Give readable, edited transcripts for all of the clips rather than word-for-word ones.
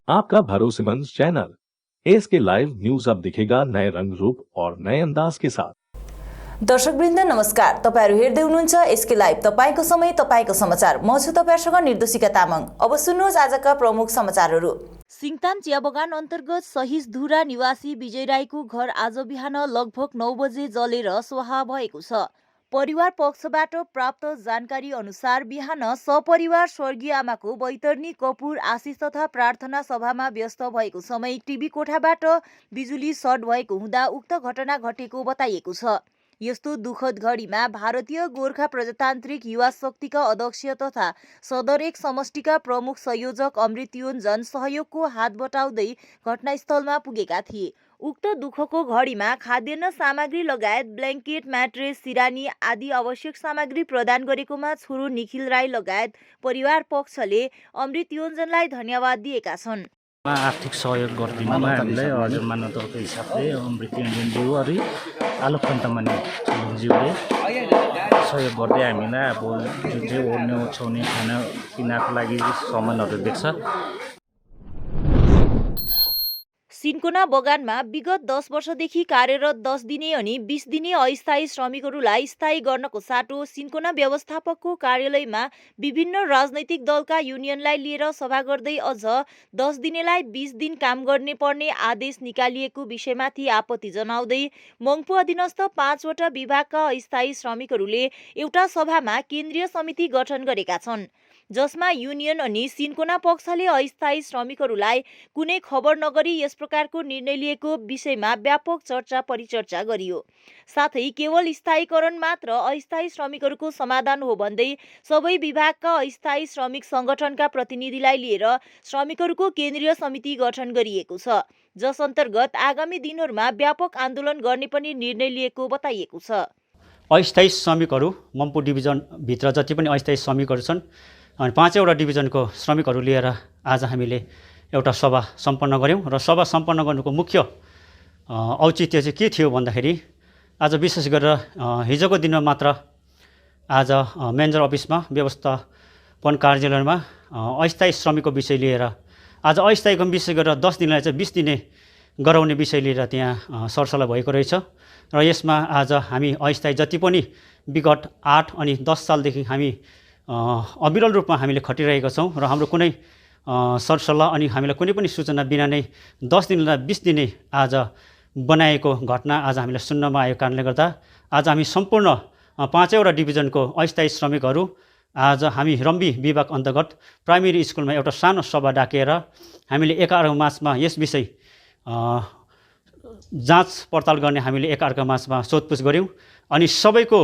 आपका भरोसेमंद channel SK live news अब दिखेगा नए रंग रूप और नए अंदाज के साथ। दर्शकवृन्द नमस्कार, तपाईहरु हेर्दै हुनुहुन्छ एसके लाइभ, तपाईको समय तपाईको समाचार। म छु तपाईहरुसँग निर्देशिका तामाङ। अब सुन्नुहोस् आजका प्रमुख समाचारहरु। सिङताम चिया बगान अन्तर्गत सहिजधुरा निवासी विजय राईको घर आज बिहान लगभग 9 बजे जलेर स्वाहा भएको छ। परिवार पक्षबाट प्राप्त जानकारी अनुसार बिहान सपरिवार स्वर्गीय आमाको बैतरणी कपूर आशिष तथा प्रार्थना सभामा व्यस्त भएको समय टिभी कोठाबाट बिजुली सर्ट भएको हुँदा उक्त घटना घटेको बताइएको छ। यस्तो दुखद घडीमा भारतीय गोर्खा प्रजातान्त्रिक युवा शक्तिका अध्यक्ष तथा सदर 1 समष्टिका प्रमुख संयोजक अमृत योन्जन सहयोगको हात बटाउँदै घटनास्थलमा पुगेका थिए। उक्त दुःखको घडीमा खाद्यान्न सामग्री लगायत ब्ल्याङ्केट, म्याट्रेस, सिरानी आदि आवश्यक सामग्री प्रदान गरेकोमा छोरो निखिल राई लगायत परिवार पक्षले अमृत योन्जनलाई धन्यवाद दिएका छन्। आर्थिक सहयोग गरिदिनुमा हामीलाई हजुर मानवताको हिसाबले अमृत योन्जनज्यू अनि आलोक पन्तमणि ज्यूले सहयोग गर्दै हामीलाई अब जुन चाहिँ ओर्ने ओछ्याउने खानापिनाको लागि सामानहरू दिएको छ। सिन्कोना बगानमा विगत 10 वर्षदेखि कार्यरत 10 दिने अनि 20 दिने अस्थायी श्रमिकहरूलाई स्थायी गर्नको साटो सिन्कोना व्यवस्थापकको कार्यालयमा विभिन्न राजनैतिक दलका युनियनलाई लिएर सभा गर्दै अझ 10 दिनेलाई 20 दिन काम गर्ने पर्ने आदेश निकालिएको विषयमाथि आपत्ति जनाउँदै मङ्पु अधीनस्थ 5 वटा विभागका अस्थायी श्रमिकहरूले एउटा सभामा केन्द्रीय समिति गठन गरेका छन्, जसमा युनियन अनि सिन्कोना पक्षले अस्थायी श्रमिकहरूलाई कुनै खबर नगरी यस प्रकारको निर्णय लिएको विषयमा व्यापक चर्चा परिचर्चा गरियो। साथै केवल स्थायीकरण मात्र अस्थायी श्रमिकहरूको समाधान हो भन्दै सबै विभागका अस्थायी श्रमिक संगठनका प्रतिनिधिलाई लिएर श्रमिकहरूको केन्द्रीय समिति गठन गरिएको छ, जस अन्तर्गत आगामी दिनहरूमा व्यापक आन्दोलन गर्ने पनि निर्णय लिएको बताइएको छ। अस्थायी श्रमिकहरू मम्पु डिभिजनभित्र जति पनि अस्थायी श्रमिकहरू छन् अनि 5वटा डिभिजनको श्रमिकहरू लिएर आज हामीले एउटा सभा सम्पन्न गऱ्यौँ र सभा सम्पन्न गर्नुको मुख्य औचित्य चाहिँ के थियो भन्दाखेरि आज विशेष गरेर हिजोको दिनमा मात्र आज म्यानेजर अफिसमा व्यवस्थापन कार्यालयमा अस्थायी श्रमिकको विषय लिएर आज अस्थायीको विशेष गरेर 10 दिनलाई चाहिँ 20 दिने गराउने विषय लिएर त्यहाँ सरसल्लाह भएको रहेछ र यसमा आज हामी अस्थायी जति पनि विगत 8 अनि 10 सालदेखि हामी अविरल रूपमा हामीले खटिरहेका छौँ र हाम्रो कुनै सरसल्लाह अनि हामीलाई कुनै पनि सूचना बिना नै 10 दिनलाई 20 दिने आज बनाएको घटना आज हामीलाई सुन्नमा आएको कारणले गर्दा आज हामी सम्पूर्ण 5वटा डिभिजनको अस्थायी श्रमिकहरू आज हामी रम्बी विभाग अन्तर्गत प्राइमेरी स्कुलमा एउटा सानो सभा डाकेर हामीले एकअर्काको माझमा यस विषय जाँच पडताल गर्ने हामीले एकअर्काको माझमा सोधपुछ गऱ्यौँ अनि सबैको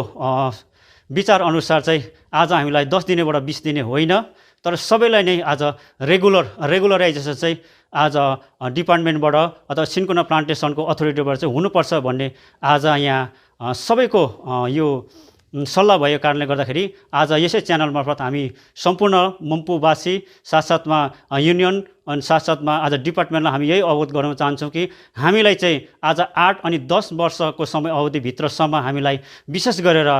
विचार अनुसार चाहिँ आज हामीलाई 10 दिनेबाट 20 दिने होइन, तर सबैलाई नै आज रेगुलराइजेसन चाहिँ आज डिपार्टमेन्टबाट अथवा सिन्कोना प्लान्टेसनको अथोरिटीबाट चाहिँ हुनुपर्छ भन्ने आज यहाँ सबैको यो सल्लाह भएको कारणले गर्दाखेरि आज यसै च्यानल मार्फत हामी सम्पूर्ण मम्पुवासी साथसाथमा युनियन अनि साथसाथमा आज डिपार्टमेन्टलाई हामी यही अवगत गराउन चाहन्छौँ कि हामीलाई चाहिँ आज 8 अनि 10 वर्षको समय अवधिभित्रसम्म हामीलाई विशेष गरेर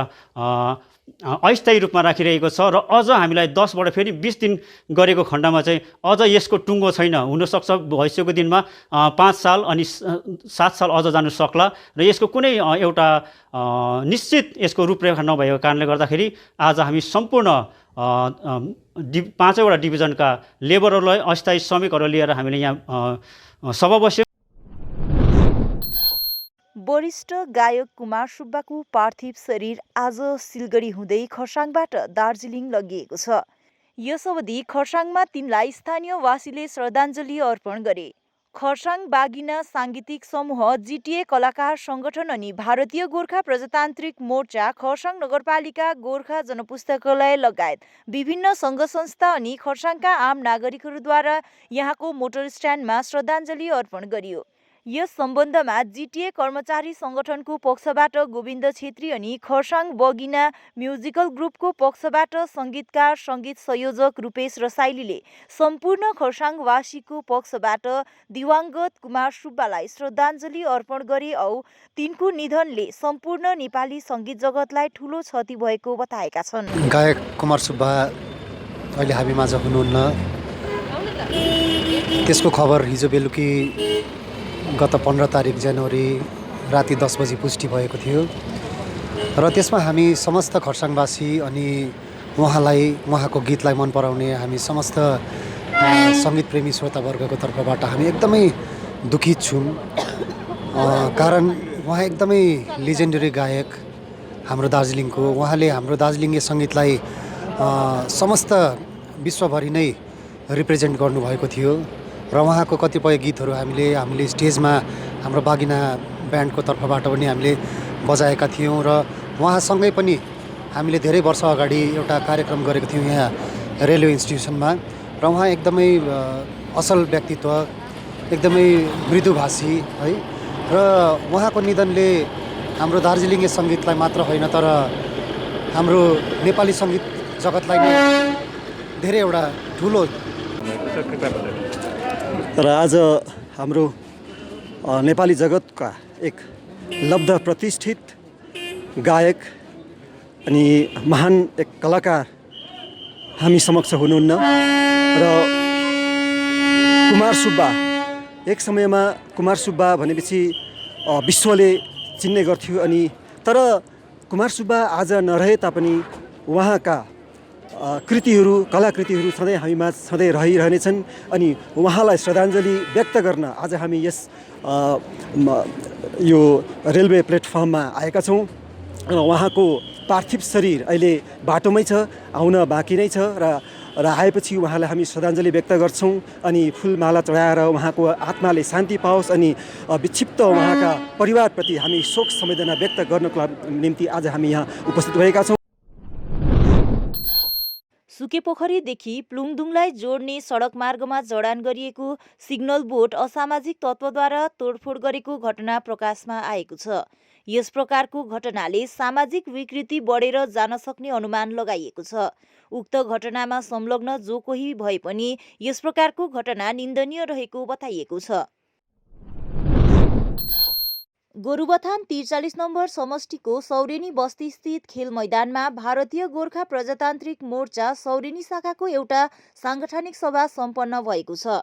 अस्थायी रूपमा राखिरहेको छ र अझ हामीलाई 10बाट फेरि 20 दिन गरेको खण्डमा चाहिँ अझ यसको टुङ्गो छैन। हुनसक्छ भविष्यको दिनमा 5 साल अनि 7 साल अझ जानु सक्ला र यसको कुनै एउटा निश्चित यसको रूपरेखा नभएको कारणले गर्दाखेरि आज हामी सम्पूर्ण 5वटा डिभिजनका लेबरहरूलाई अस्थायी श्रमिकहरू लिएर हामीले यहाँ सभा बस्यौँ। वरिष्ठ गायक कुमार सुब्बाको पार्थिव शरीर आज सिलगढी हुँदै खरसाङबाट दार्जिलिङ लगिएको छ। यस अवधि खरसाङमा तिनलाई स्थानीयवासीले श्रद्धाञ्जली अर्पण गरे। खरसाङ बागिना साङ्गीतिक समूह, जिटिए कलाकार सङ्गठन अनि भारतीय गोर्खा प्रजातान्त्रिक मोर्चा, खरसाङ नगरपालिका, गोर्खा जनपुस्तकालय लगायत विभिन्न सङ्घ संस्था अनि खरसाङका आम नागरिकहरूद्वारा यहाँको मोटर स्ट्यान्डमा श्रद्धाञ्जली अर्पण गरियो। यस सम्बन्धमा जिटिए कर्मचारी सङ्गठनको पक्षबाट गोविन्द छेत्री अनि खरसाङ बगिना म्युजिकल ग्रुपको पक्षबाट सङ्गीतकार सङ्गीत संयोजक रूपेश रसाइलीले सम्पूर्ण खरसाङवासीको पक्षबाट दिवंगत कुमार सुब्बालाई श्रद्धाञ्जली अर्पण गरे औ तिनको निधनले सम्पूर्ण नेपाली सङ्गीत जगतलाई ठूलो क्षति भएको बताएका छन्। गायक कुमार सुब्बा अहिले हामीमाझ हुनुहुन्न त्यसको खबर हिजो बेलुकी गत 15 तारिक जनवरी राति 10 बजी पुष्टि भएको थियो र त्यसमा हामी समस्त खरसाङवासी अनि उहाँको गीतलाई मन पराउने हामी समस्त सङ्गीत प्रेमी श्रोतावर्गको तर्फबाट हामी एकदमै दुखित छौँ। कारण उहाँ एकदमै लेजेन्डरी गायक हाम्रो दार्जिलिङको। उहाँले हाम्रो दार्जिलिङे सङ्गीतलाई समस्त विश्वभरि नै रिप्रेजेन्ट गर्नुभएको थियो र उहाँको कतिपय गीतहरू हामीले स्टेजमा हाम्रो बागिना ब्यान्डको तर्फबाट पनि हामीले बजाएका थियौँ र उहाँसँगै पनि हामीले धेरै वर्ष अगाडि एउटा कार्यक्रम गरेको थियौँ यहाँ रेलवे इन्स्टिट्युसनमा र उहाँ एकदमै असल व्यक्तित्व, एकदमै मृदुभाषी है र उहाँको निधनले हाम्रो दार्जिलिङे सङ्गीतलाई मात्र होइन तर हाम्रो नेपाली सङ्गीत जगतलाई नै धेरै एउटा ठुलो। र आज हाम्रो नेपाली जगतका एक लब्ध प्रतिष्ठित गायक अनि महान एक कलाकार हामी समक्ष हुनुहुन्न र कुमार सुब्बा, एक समयमा कुमार सुब्बा भनेपछि विश्वले चिन्ने गर्थ्यो अनि तर कुमार सुब्बा आज नरहे तापनि उहाँका कृतिहरू, कलाकृतिहरू सधैँ हामीमा सधैँ रहिरहनेछन् अनि उहाँलाई श्रद्धाञ्जली व्यक्त गर्न आज हामी यस यो रेलवे प्लेटफर्ममा आएका छौँ र उहाँको पार्थिव शरीर अहिले बाटोमै छ, आउन बाँकी नै छ र आएपछि उहाँलाई हामी श्रद्धाञ्जली व्यक्त गर्छौँ अनि फुलमाला चढाएर उहाँको आत्माले शान्ति पाओस् अनि विक्षिप्त उहाँका परिवारप्रति हामी शोक संवेदना व्यक्त गर्नको निम्ति आज हामी यहाँ उपस्थित भएका छौँ। सुकेपोखरीदेखि प्लुङदुङलाई जोड्ने सडक मार्गमा जडान गरिएको सिग्नल बोर्ड असामाजिक तत्त्वद्वारा तोडफोड गरेको घटना प्रकाशमा आएको छ। यस प्रकारको घटनाले सामाजिक विकृति बढेर जान सक्ने अनुमान लगाइएको छ। उक्त घटनामा संलग्न जो कोही भए पनि यस प्रकारको घटना निन्दनीय रहेको बताइएको छ। गोरुबथान 43 नम्बर समष्टिको सौरेनी बस्ती स्थित खेल मैदानमा भारतीय गोर्खा प्रजातान्त्रिक मोर्चा सौरेनी शाखाको एउटा साङ्गठनिक सभा सम्पन्न भएको छ।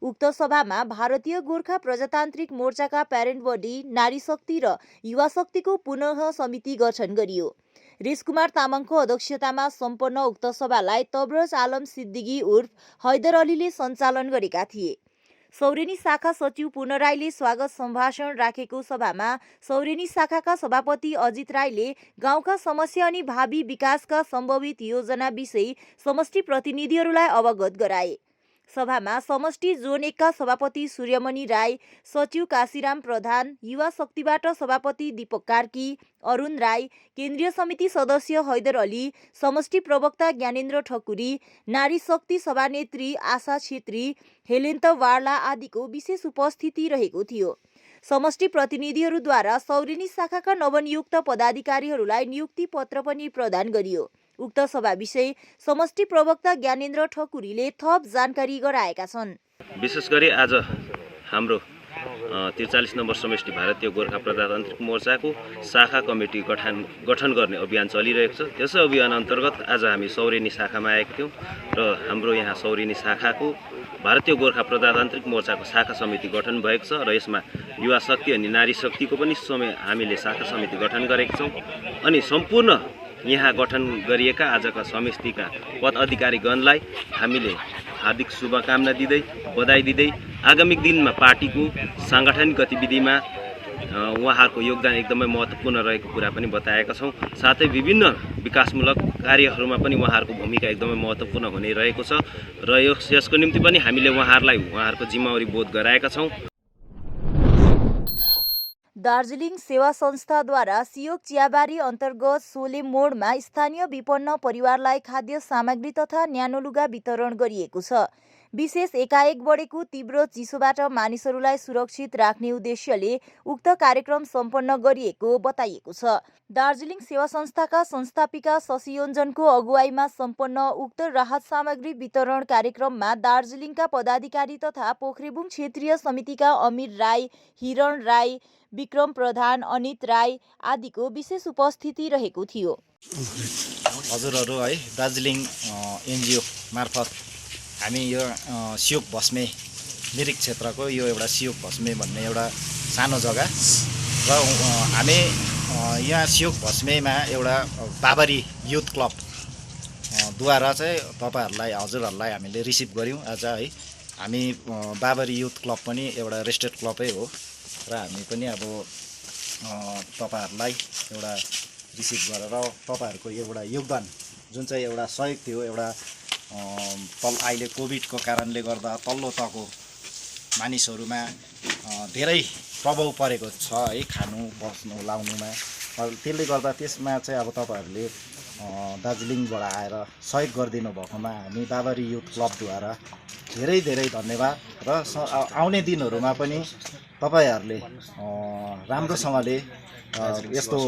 उक्त सभामा भारतीय गोर्खा प्रजातान्त्रिक मोर्चाका प्यारेन्ट बडी नारी शक्ति र युवा शक्तिको पुनः समिति गठन गरियो। रेशकुमार तामाङको अध्यक्षतामा सम्पन्न उक्त सभालाई तबरज आलम सिद्दिकी उर्फ हैदर अलीले सञ्चालन गरेका थिए। सौरेनी शाखा सचिव पूर्ण राईले स्वागत सम्भाषण राखेको सभामा सौरेनी शाखाका सभापति अजित राईले गाउँका समस्या अनि भावी विकासका सम्भावित योजना विषय समष्टि प्रतिनिधिहरूलाई अवगत गराए। सभामा समष्टि जोन 1 का सभापति सूर्यमणि राई, सचिव काशीराम प्रधान, युवा शक्तिबाट सभापति दीपक कार्की, अरुण राई, केन्द्रीय समिति सदस्य हैदर अली, समष्टि प्रवक्ता ज्ञानेन्द्र ठकुरी, नारी शक्ति सभानेत्री आशा छेत्री, हेलेन्त वार्ला आदिको विशेष उपस्थिति रहेको थियो। समष्टि प्रतिनिधिहरूद्वारा सौरेनी शाखाका नवनियुक्त पदाधिकारीहरूलाई नियुक्ति पत्र पनि प्रदान गरियो। उक्त सभा विषय समष्टि प्रवक्ता ज्ञानेन्द्र ठकुरीले थप जानकारी गराएका छन्। विशेष गरी आज हाम्रो 43 नम्बर समष्टि भारतीय गोर्खा प्रजातान्त्रिक मोर्चाको शाखा कमिटी गठन गर्ने अभियान चलिरहेको छ। यस अभियान अन्तर्गत आज हामी सौरेनी शाखामा आएका थियौँ र हाम्रो यहाँ सौरेनी शाखाको भारतीय गोर्खा प्रजातान्त्रिक मोर्चाको शाखा समिति गठन भएको छ र यसमा युवा शक्ति अनि नारी शक्तिको पनि हामीले शाखा समिति गठन गरेका छौँ अनि सम्पूर्ण यहाँ गठन गरिएका आजका समष्टिका पद अधिकारीगणलाई हामीले हार्दिक शुभकामना दिँदै बधाई दिँदै आगामी दिनमा पार्टीको साङ्गठनिक गतिविधिमा उहाँहरूको योगदान एकदमै महत्त्वपूर्ण रहेको कुरा पनि बताएका छौँ। साथै विभिन्न विकासमूलक कार्यहरूमा पनि उहाँहरूको भूमिका एकदमै महत्त्वपूर्ण हुने रहेको छ र यसको निम्ति पनि हामीले उहाँहरूको जिम्मेवारी बोध गराएका छौँ। दार्जिलिङ सेवा संस्थाद्वारा सियोक चियाबारी अन्तर्गत सोले मोडमा स्थानीय विपन्न परिवारलाई खाद्य सामग्री तथा न्यानो लुगा वितरण गरिएको छ। विशेष एकाएक बढेको तीव्र चिसोबाट मानिसहरूलाई सुरक्षित राख्ने उद्देश्यले उक्त कार्यक्रम सम्पन्न गरिएको बताइएको छ। दार्जिलिङ सेवा संस्थाका संस्थापिका शशि योन्जनको अगुवाईमा सम्पन्न उक्त राहत सामग्री वितरण कार्यक्रममा दार्जिलिङका पदाधिकारी तथा पोखरेबुङ क्षेत्रीय समितिका अमिर राई, हिरण राई, विक्रम प्रधान, अनित राई आदिको विशेष उपस्थिति रहेको थियो। हजुरहरू है दार्जिलिङ एनजिओ मार्फत हामी यो सियोक भस्मे मिरिक क्षेत्रको यो एउटा सियोक भस्मे भन्ने एउटा सानो जग्गा र हामी यहाँ सियोक भस्मेमा एउटा बाबरी युथ क्लब द्वारा चाहिँ तपाईँहरूलाई हजुरहरूलाई हामीले रिसिभ गऱ्यौँ आज है। हामी बाबरी युथ क्लब पनि एउटा रेजिस्टर्ड क्लबै हो र हामी पनि अब तपाईँहरूलाई एउटा रिसिभ गरेर तपाईँहरूको एउटा योगदान जुन चाहिँ एउटा सहयोग थियो एउटा अहिले कोभिडको कारणले गर्दा तल्लो तहको मानिसहरूमा धेरै प्रभाव परेको छ है खानु बस्नु लाउनुमा। त्यसले गर्दा त्यसमा चाहिँ अब तपाईँहरूले दार्जिलिङबाट आएर सहयोग गरिदिनु भएकोमा हामी बाबरी युथ क्लबद्वारा धेरै धेरै धन्यवाद र आउने दिनहरूमा पनि तपाईँहरूले राम्रोसँगले यस्तो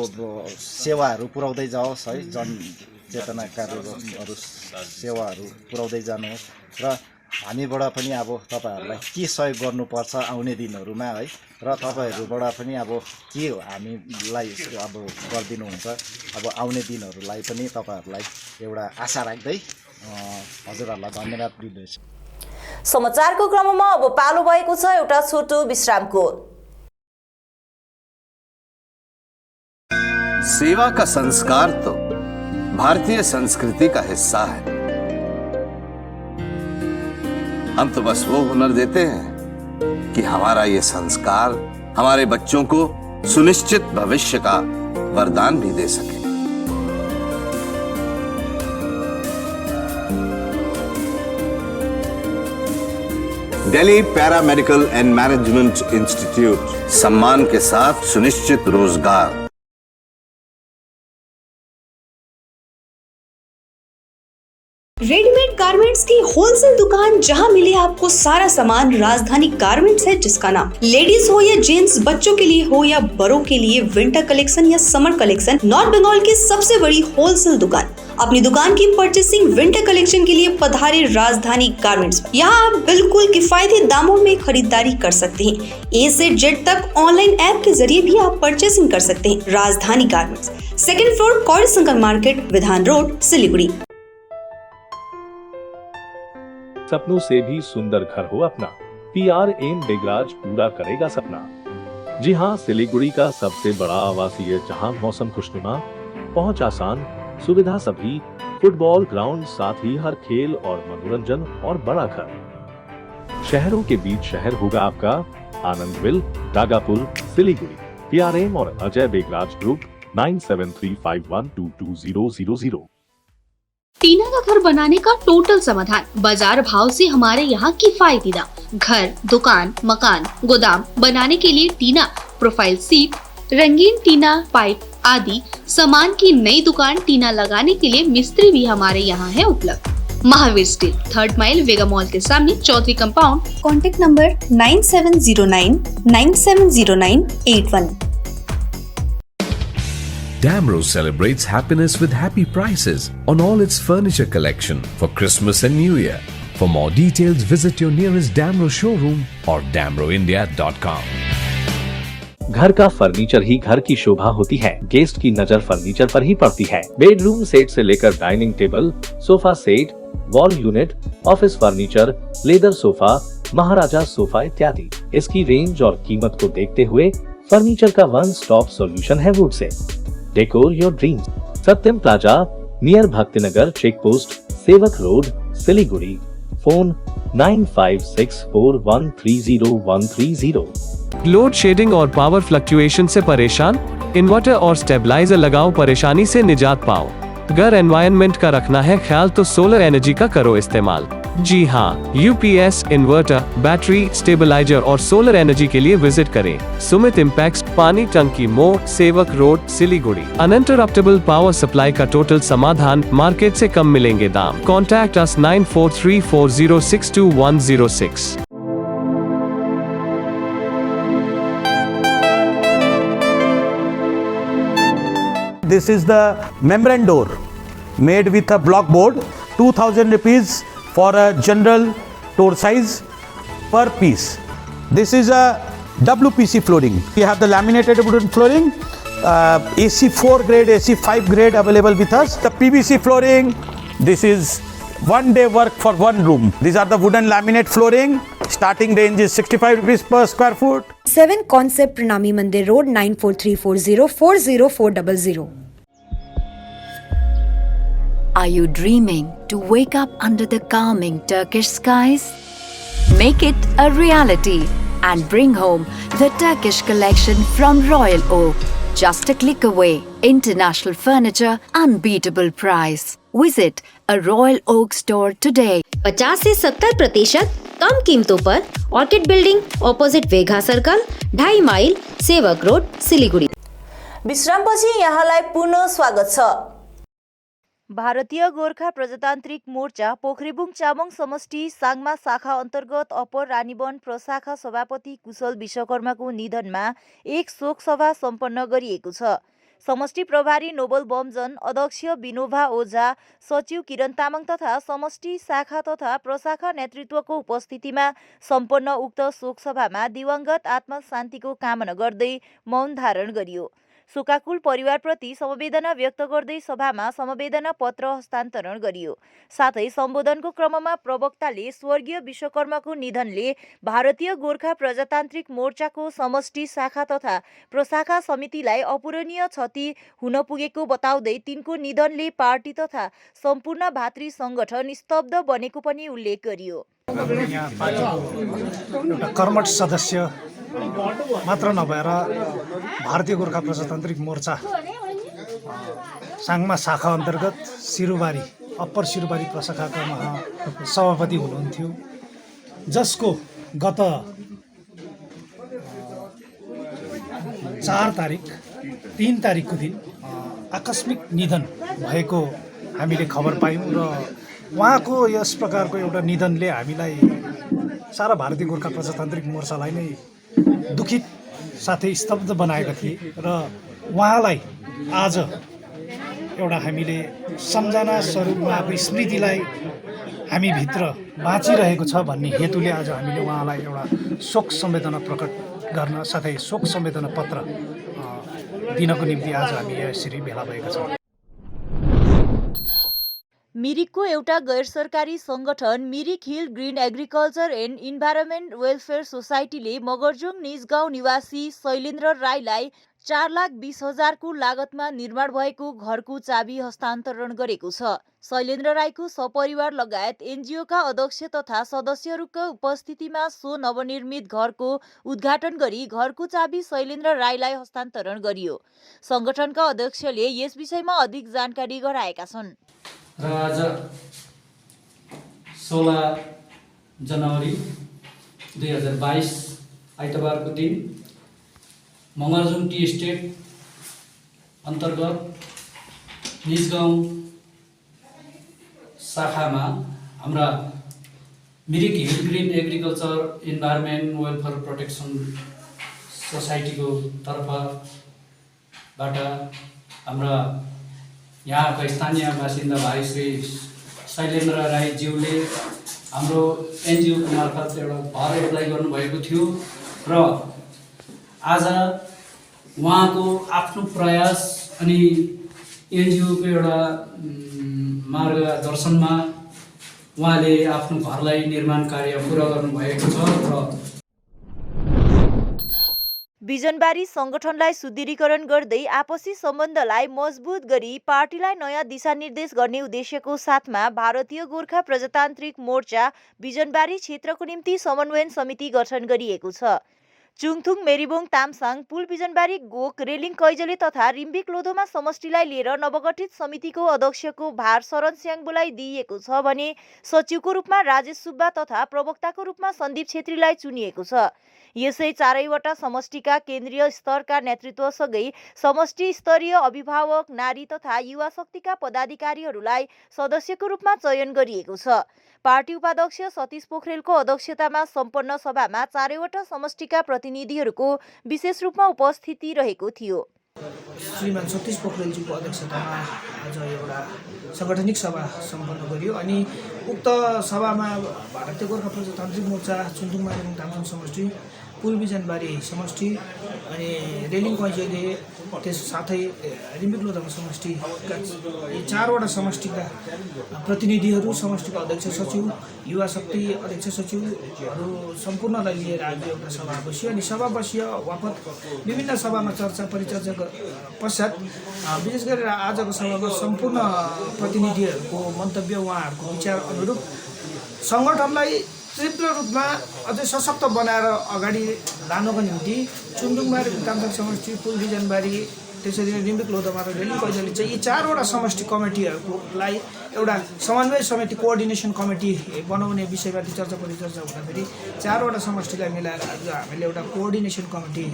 सेवाहरू पुर्याउँदै जाओस् है। जनचेतना कार्यहरू सेवाहरू पुर्याउँदै जानुहोस् र हामीबाट पनि अब तपाईँहरूलाई के सहयोग गर्नुपर्छ आउने दिनहरूमा है र तपाईँहरूबाट पनि अब के हामीलाई अब गरिदिनुहुन्छ अब आउने दिनहरूलाई पनि तपाईँहरूलाई एउटा आशा राख्दै हजुरहरूलाई धन्यवाद दिँदैछु। समाचारको क्रममा अब पालो भएको छ एउटा छोटो विश्रामको। सेवा का संस्कार तो भारतीय संस्कृति का हिस्सा है। हम तो बस वो हुनर देते हैं कि हमारा ये संस्कार हमारे बच्चों को सुनिश्चित भविष्य का वरदान भी दे सके। Delhi paramedical and management institute सम्मान के साथ सुनिश्चित रोजगार। रेडीमेड गारमेंट्स की होलसेल दुकान जहां मिले आपको सारा सामान राजधानी गारमेंट्स है, जिसका नाम लेडीज हो या जेंट्स, बच्चों के लिए हो या बड़ों के लिए, विंटर कलेक्शन या समर कलेक्शन, नॉर्थ बंगाल की सबसे बड़ी होलसेल दुकान। अपनी दुकान की परचेसिंग विंटर कलेक्शन के लिए पधारे राजधानी गारमेंट्स। यहाँ आप बिल्कुल किफायती दामों में खरीदारी कर सकते हैं। ए से जेड तक ऑनलाइन ऐप के जरिए भी आप परचेसिंग कर सकते हैं। राजधानी गारमेंट्स, 2nd फ्लोर, कौड़ी शंकर मार्केट, विधान रोड, सिलीगुड़ी। सपनों से भी सुंदर घर हो अपना, PRM बेगराज पूरा करेगा सपना। जी हां, सिलीगुड़ी का सबसे बड़ा आवासीय जहां मौसम खुशनुमा, पहुंच आसान, सुविधा सभी, फुटबॉल ग्राउंड, साथ ही हर खेल और मनोरंजन और बड़ा घर। शहरों के बीच शहर होगा आपका आनंदविल, डागापुर, सिलीगुड़ी। PRM और अजय बेगराज ग्रुप 9735122000। टीना का घर बनाने का टोटल समाधान, बाजार भाव से हमारे यहाँ किफायती दाम। घर, दुकान, मकान, गोदाम बनाने के लिए टीना, प्रोफाइल सीट, रंगीन टीना, पाइप आदि सामान की नई दुकान टीना लगाने के लिए मिस्त्री भी हमारे यहाँ है उपलब्ध। Mahavir steel, 3rd mile, Vega mall के सामने, Chaudhary compound. Contact number 9709 970981। Damro celebrates happiness with happy prices on all its furniture collection for Christmas and New Year. For more details, visit your nearest Damro showroom or damroindia.com. घर का furniture ही घर की शोभा होती है। Guest की नजर furniture पर ही पड़ती है। Bedroom set से लेकर dining table, sofa set, wall unit, office furniture, leather sofa, Maharaja sofa इत्यादि। इसकी रेंज और कीमत को देखते हुए फर्नीचर का वन स्टॉप सॉल्यूशन है वुड से। Decor your dreams, Satyam plaza, near Bhaktinagar check post, Sevoke road, Siliguri. Phone 9564130130। Load shedding और पावर फ्लक्चुएशन से परेशान? इन्वर्टर और स्टेबलाइजर लगाओ, परेशानी से निजात पाओ। घर एनवायरनमेंट का रखना है ख्याल तो सोलर एनर्जी का करो इस्तेमाल। जी हाँ, यूपीएस, इन्वर्टर, बैटरी, स्टेबलाइजर और सोलर एनर्जी के लिए विजिट करें सुमित इम्पैक्स, पानी टंकी मोड़, सेवक road, Siliguri. Uninterruptible power supply का टोटल समाधान, मार्केट से कम मिलेंगे दाम। Contact us 9434062106। This is the membrane door made with a block board, 2000 rupees for a general door size per piece. This is a WPC flooring. We have the laminated wooden flooring, AC4 grade, AC5 grade available with us. The PVC flooring, this is 1 day work for 1 room. These are the wooden laminate flooring. Starting range is 65 rupees per square foot. 7 Concept Pranami Mandir Road 9434040400. Are you dreaming to wake up under the calming Turkish skies? Make it a reality and bring home the Turkish collection from Royal Oak. Just a click away. International furniture, unbeatable price. Visit a Royal Oak store today. 50 से 70% कम कीमतों पर orchid building opposite Vega circle 2.5 mile Sevoke road Siliguri. विश्रामपछि यहाँलाई पुनः स्वागत छ। भारतीय गोर्खा प्रजातान्त्रिक मोर्चा पोखरेबुङ चामङ समष्टि साङमा शाखा अन्तर्गत अप्पर रानीवन प्रशाखा सभापति कुशल विश्वकर्माको निधनमा एक शोक सभा सम्पन्न गरिएको छ। समष्टि प्रभारी नोबल बमजन, अध्यक्ष विनोभा ओझा, सचिव किरण तामाङ तथा समष्टि शाखा तथा प्रशाखा नेतृत्वको उपस्थितिमा सम्पन्न उक्त शोक सभामा दिवंगत आत्मा शान्तिको कामना गर्दै मौन धारण गरियो। शोकाकुल परिवारप्रति समवेदना व्यक्त गर्दै सभामा समवेदना पत्र हस्तान्तरण गरियो। साथै सम्बोधनको क्रममा प्रवक्ताले स्वर्गीय विश्वकर्माको निधनले भारतीय गोर्खा प्रजातान्त्रिक मोर्चाको समष्टि शाखा तथा प्रशाखा समितिलाई अपूरणीय क्षति हुन पुगेको बताउँदै तिनको निधनले पार्टी तथा सम्पूर्ण भातृ संगठन स्तब्ध बनेको पनि उल्लेख गरियो। कर्मठ सदस्य मात्र नभएर भारतीय गोर्खा प्रजातान्त्रिक मोर्चा साङमा शाखा अन्तर्गत सिरुबारी अप्पर सिरुबारी प्रशाखाका सभापति हुनुहुन्थ्यो, जसको गत 3 तारिकको दिन आकस्मिक निधन भएको हामीले खबर पायौँ र उहाँको यस प्रकारको एउटा निधनले हामीलाई सारा भारतीय गोर्खा प्रजातान्त्रिक मोर्चालाई नै दुखित साथै स्तब्ध बनाएका थिए र उहाँलाई आज एउटा हामीले सम्झना स्वरूप उहाँको स्मृतिलाई हामीभित्र बाँचिरहेको छ भन्ने हेतुले आज हामीले उहाँलाई एउटा शोक संवेदना प्रकट गर्न साथै शोक संवेदना पत्र दिनको निम्ति आज हामी यसरी भेला भएका छौँ। मिरिकको एउटा गैर सरकारी संगठन Mirik hill green agriculture and environment welfare सोसाइटीले मगरजुङ निजगाउँ निवासी शैलेन्द्र राईलाई 4,20,000 को लागतमा निर्माण भएको घरको चाबी हस्तान्तरण गरेको छ। शैलेन्द्र राईको सपरिवार लगायत एनजिओका अध्यक्ष तथा सदस्यहरूको उपस्थितिमा सो नवनिर्मित घरको उद्घाटन गरी घरको चाबी शैलेन्द्र राईलाई हस्तान्तरण गरियो। संगठनका अध्यक्षले यस विषयमा अधिक जानकारी गराएका छन्। र आज 16 जनवरी 2022 आइतबारको दिन मगरजुङ टी एस्टेट अन्तर्गत निजगाउँ शाखामा हाम्रा Mirik hill green agriculture environment welfare protection सोसाइटीको तर्फबाट हाम्रा यहाँका स्थानीय बासिन्दा भाइ श्री शैलेन्द्र राईज्यूले हाम्रो एनजिओको मार्फत एउटा घर एप्लाई गर्नुभएको थियो र आज उहाँको आफ्नो प्रयास अनि एनजिओको एउटा मार्गदर्शनमा उहाँले आफ्नो घरलाई निर्माण कार्य पुरा गर्नुभएको छ र बिजनबारी संगठनलाई सुदृढीकरण गर्दै आपसी सम्बन्धलाई मजबुत गरी पार्टीलाई नयाँ दिशानिर्देश गर्ने उद्देश्यको साथमा भारतीय गोर्खा प्रजातान्त्रिक मोर्चा बिजनबारी क्षेत्रको निम्ति समन्वयन समिति गठन गरिएको छ। चुङथुङ मेरीबोङ तामसाङ पुल बिजनबारी गोक रेलिङ कैजले तथा रिम्बिक लोधोमा समष्टिलाई लिएर नवगठित समितिको अध्यक्षको भार शरण स्याङ्बुलाई दिइएको छ भने सचिवको रूपमा राजेश सुब्बा तथा प्रवक्ताको रूपमा सन्दीप छेत्रीलाई चुनिएको छ। यसै चारैवटा समष्टिका केन्द्रीय स्तरका नेतृत्वसँगै समष्टि स्तरीय अभिभावक, नारी तथा युवा शक्तिका पदाधिकारीहरूलाई सदस्यको रूपमा चयन गरिएको छ। पार्टी उपाध्यक्ष सतीश पोखरेलको अध्यक्षतामा सम्पन्न सभामा चारैवटा समष्टिका प्रतिनिधिहरूको विशेष रूपमा उपस्थिति रहेको थियो। श्रीमान सतीश पोखरेलजीको अध्यक्षतामा आज एउटा साङ्गठनिक सभा सम्पन्न गरियो अनि उक्त सभामा भारतीय गोर्खा प्रजातान्त्रिक मोर्चा चुङथुङ मेरीबोङ तामसाङ समष्टि पुलबिजनबारी समष्टि अनि रेलिङ कैँजले त्यस साथै रिम्बिक लोधोमा समष्टिका यी 4वटा समष्टिका प्रतिनिधिहरू, समष्टिका अध्यक्ष सचिव, युवा शक्ति अध्यक्ष सचिवहरू सम्पूर्णलाई लिएर आज एउटा सभा बस्यो अनि सभा बसियो वापत विभिन्न सभामा चर्चा परिचर्चा पश्चात विशेष गरेर आजको सभामा सम्पूर्ण प्रतिनिधिहरूको मन्तव्य, उहाँहरूको विचार अनुरूप सङ्गठनलाई तीव्र रूपमा अझै सशक्त बनाएर अगाडि लानको निम्ति चुन्डुङबारी, तामथाङ समष्टि, पुलबिजनबारी, त्यसरी नै रिम्बिक लोधोमा र रेलिङ कैँजले चाहिँ यी 4वटा समष्टि कमिटीहरूलाई एउटा समन्वय समिति, कोअर्डिनेसन कमिटी बनाउने विषयमाथि चर्चा परिचर्चा हुँदाखेरि 4वटा समष्टिलाई मिलाएर आज हामीले एउटा कोअर्डिनेसन कमिटी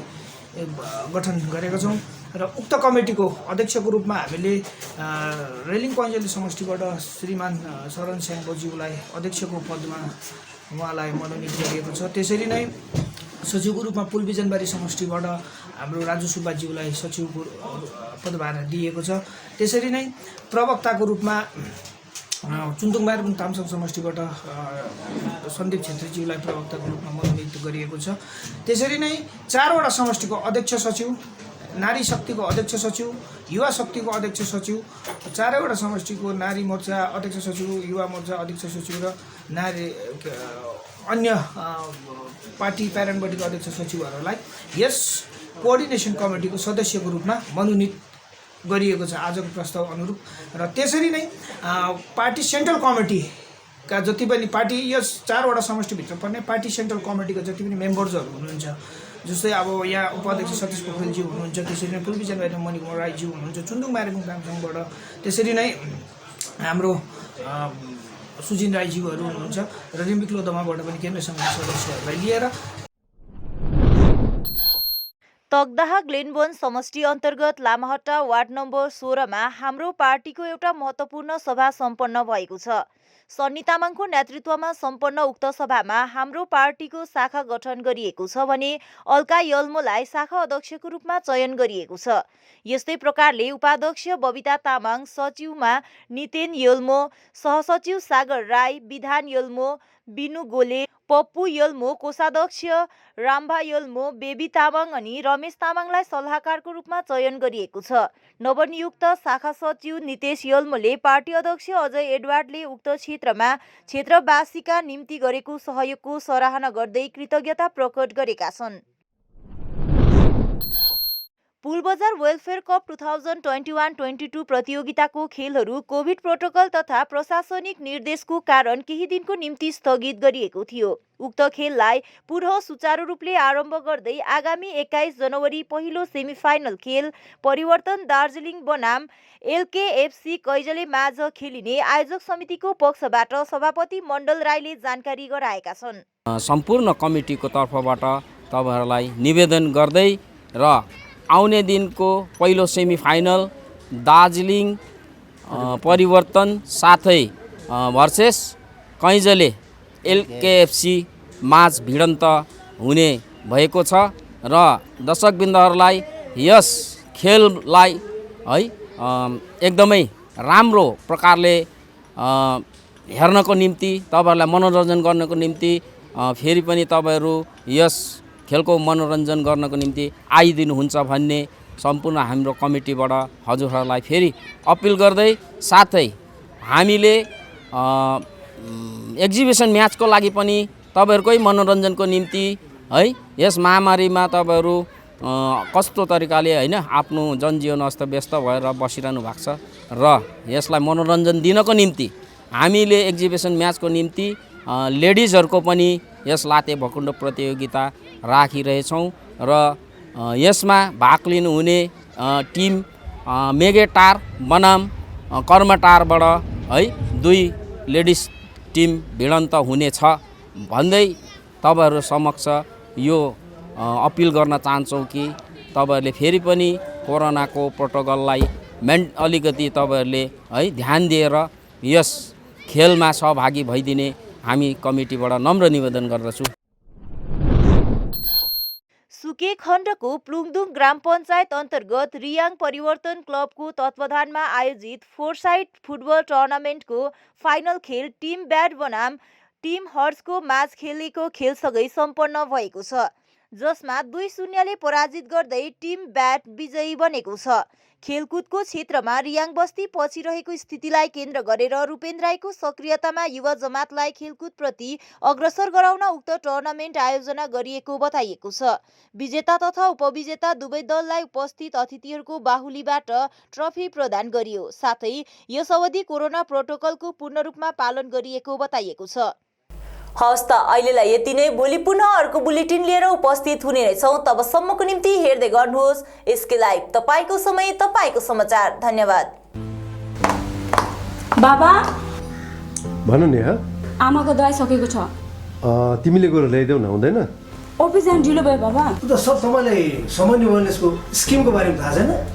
गठन गरेका छौँ र उक्त कमिटीको अध्यक्षको रूपमा हामीले रेलिङ कैँजले समष्टिबाट श्रीमान शरण स्याङज्यूलाई अध्यक्षको पदमा उहाँलाई मनोनित गरिएको छ। त्यसरी नै सचिवको रूपमा पुलबिजनबारी समष्टिबाट हाम्रो राजु सुब्बाज्यूलाई सचिवको पदभार दिएको छ। त्यसरी नै प्रवक्ताको रूपमा चुन्डुङबारी र तामथाङ समष्टिबाट सन्दीप छेत्रीज्यूलाई प्रवक्ताको रूपमा मनोनित गरिएको छ। त्यसरी नै 4वटा समष्टिको अध्यक्ष सचिव, नारी शक्तिको अध्यक्ष सचिव, युवा शक्तिको अध्यक्ष सचिव, 4वटा समष्टिको नारी मोर्चा अध्यक्ष सचिव, युवा मोर्चा अध्यक्ष सचिव र नारी अन्य पार्टी प्यारेन्ट अध्यक्ष सचिवहरूलाई यस कोअर्डिनेसन कमिटीको सदस्यको रूपमा मनोनित गरिएको छ आजको प्रस्ताव अनुरूप। र त्यसरी नै पार्टी सेन्ट्रल कमिटीका जति पनि पार्टी यस 4वटा समष्टिभित्र पर्ने पार्टी सेन्ट्रल कमिटीका जति पनि मेम्बर्सहरू हुनुहुन्छ, जस्तै अब यहाँ उपाध्यक्ष सतीश पोखरेलज्यू हुनुहुन्छ, त्यसरी नै पुलबिजनबारीमा मणिकुमार राईज्यू हुनुहुन्छ, चुन्डुङबारी तामथाङबाट त्यसरी नै हाम्रो सुजिन राईज्यूहरू हुनुहुन्छ र रिम्बिक लोधोमाबाट पनि केन्द्र समिति सदस्यहरूलाई लिएर तकदाह ग्लेनबोन समष्टि अन्तर्गत लामाहट्टा वार्ड नम्बर 16मा हाम्रो पार्टीको एउटा महत्त्वपूर्ण सभा सम्पन्न भएको छ। सन्नी तामाङको नेतृत्वमा सम्पन्न उक्त सभामा हाम्रो पार्टीको शाखा गठन गरिएको छ भने अल्का यल्मोलाई शाखा अध्यक्षको रूपमा चयन गरिएको छ। यस्तै प्रकारले उपाध्यक्ष बबिता तामाङ, सचिवमा नितेन यल्मो, सहसचिव सागर राई, विधान यल्मो, बिनु गोले, पप्पू यल्मो, कोषाध्यक्ष राम्भा यल्मो, बेबी तामाङ अनि रमेश तामाङलाई सल्लाहकारको रूपमा चयन गरिएको छ। नवनियुक्त शाखा सचिव नितेश यल्मोले पार्टी अध्यक्ष अजय एडवर्डले उक्त क्षेत्रमा क्षेत्रवासीका निम्ति गरेको सहयोगको सराहना गर्दै कृतज्ञता प्रकट गरेका छन्। पुलबजार वेलफेयर कप 2021-22 प्रतियोगिताको खेलहरू कोभिड प्रोटोकल तथा प्रशासनिक निर्देशको कारण केही दिनको निम्ति स्थगित गरिएको थियो। उक्त खेललाई पुनः सुचारू रूपले आरम्भ गर्दै आगामी 21 जनवरी पहिलो सेमिफाइनल खेल परिवर्तन दार्जिलिङ बनाम एलकेएफसी कैजले माझ खेलिने आयोजक समितिको पक्षबाट सभापति मण्डल राईले जानकारी गराएका छन्। सम्पूर्ण कमिटीको तर्फबाट तपाईहरुलाई निवेदन गर्दै र आउने दिनको पहिलो सेमिफाइनल दार्जिलिङ परिवर्तन साथै भर्सेस कैजले एलकेएफसी माझ भिडन्त हुने भएको छ र दर्शकवृन्दहरूलाई यस खेललाई है एकदमै राम्रो प्रकारले हेर्नको निम्ति तपाईहरुलाई मनोरञ्जन गर्नको निम्ति फेरि पनि तपाईहरु यस खेलको मनोरञ्जन गर्नको निम्ति आइदिनुहुन्छ भन्ने सम्पूर्ण हाम्रो कमिटीबाट हजुरहरूलाई फेरि अपिल गर्दै साथै हामीले एक्जिबिसन म्याचको लागि पनि तपाईहरुकै मनोरञ्जनको निम्ति है यस महामारीमा तपाईहरु कस्तो तरिकाले हैन आफ्नो जनजीवन अस्तव्यस्त भएर बसिरहनु भएको छ र यसलाई मनोरञ्जन दिनको निम्ति हामीले एक्जिबिसन म्याचको निम्ति लेडिजहरुको पनि यस लाते भकुण्डो प्रतियोगिता राखिरहेछौं र यसमा भाग लिनु हुने टिम मेगेटार बनाम कर्मटारबाट है 2 लेडिज टिम भिडन्त हुनेछ भन्दै तपाईहरु समक्ष यो अपिल गर्न चाहन्छौं कि तपाईहरुले फेरि पनि कोरोनाको प्रोटोकललाई अलिकति तपाईहरुले है ध्यान दिएर यस खेलमा सहभागी भइदिने हामी कमिटीबाट नम्र निवेदन गर्दछु। सुके खण्डको प्लुङदुङ ग्राम पञ्चायत अन्तर्गत रियाङ परिवर्तन क्लबको तत्वावधानमा आयोजित फोरसाइड फुटबल टुर्नामेन्टको फाइनल खेल टिम ब्याड बनाम टिम हर्सको माझ खेलेको खेलसँगै सम्पन्न भएको छ। जसमा 2-0 पराजित गर्दै टिम ब्याट विजयी बनेको छ। खेलकुदको क्षेत्रमा रियाङ बस्ती पछि रहेको स्थितिलाई केन्द्र गरेर रूपेन्द्र राईको सक्रियतामा युवा जमातलाई खेलकुदप्रति अग्रसर गराउन उक्त टुर्नामेन्ट आयोजना गरिएको बताइएको छ। विजेता तथा उपविजेता दुवै दललाई उपस्थित अतिथिहरूको बाहुलीबाट ट्रफी प्रदान गरियो। साथै यस अवधि कोरोना प्रोटोकलको पूर्ण रूपमा पालन गरिएको बताइएको छ। हवस् त अहिलेलाई यति नै। भोलि पुनः अर्को बुलेटिन लिएर उपस्थित हुने नै छौँ। तबसम्मको निम्ति हेर्दै गर्नुहोस् एसके लाइभ, तपाईँको समय तपाईँको समाचार। धन्यवाद। बाबा भन नि। आमाको दबाई सकेको छ। तिमीले गएर ल्याइदेऊ न, हुँदैन? अफिस जान ढिलो भयो बाबा। त सब तपाईँलाई सामान्य वेलनेसको स्किमको बारेमा थाहा छैन?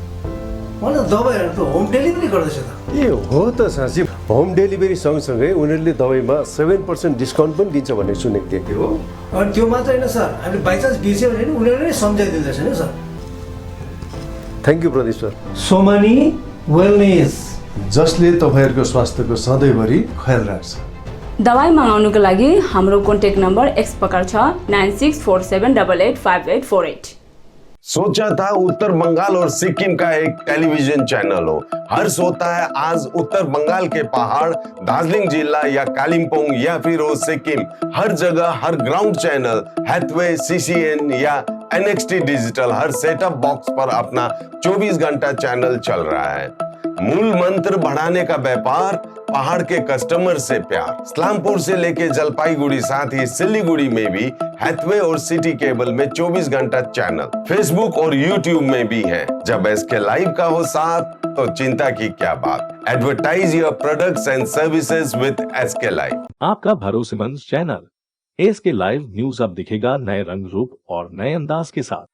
मलाई दबाईहरू त होम डेलिभरी गर्दैछ त। ए हो त साँच्ची, होम डेलिभरी सँगसँगै उनीहरूले दबाईमा 7% डिस्काउन्ट पनि दिन्छ भन्ने सुनेको थिएँ। के हो? अनि त्यो मात्र होइन सर, हामीले बाइचान्स बिर्स्यो भने उनीहरूले नै सम्झाइदिँदैछ नि sir. Thank you Pradeep sir. Somani wellness, जसले तपाईँहरूको स्वास्थ्यको सधैँभरि ख्याल राख्छ। दबाई मगाउनुको लागि हाम्रो कन्ट्याक्ट नम्बर एक्स प्रकार छ 9647885848। सोचा था उत्तर बंगाल और सिक्किम का एक टेलीविजन चैनल हो। हर सोता है आज उत्तर बंगाल के पहाड़, दार्जिलिंग जिला या कालिम्पोंग या फिर हो सिक्किम, हर जगह हर ग्राउंड चैनल हैथवे, सीसीएन या एनएक्सटी डिजिटल हर सेटअप बॉक्स पर अपना 24 घंटा चैनल चल रहा है। मूल मंत्र बढ़ाने का व्यापार, पहाड़ के कस्टमर से प्यार। इस्लामपुर से लेके जलपाईगुड़ी साथ ही सिलीगुड़ी में भी हैथवे और सिटी केबल में 24 घंटा चैनल, फेसबुक और यूट्यूब में भी है। जब एसके लाइव का हो साथ तो चिंता की क्या बात। Advertise your products and services with SK live. आपका भरोसेमंद चैनल एसके लाइव न्यूज अब दिखेगा नए रंग रूप और नए अंदाज के साथ।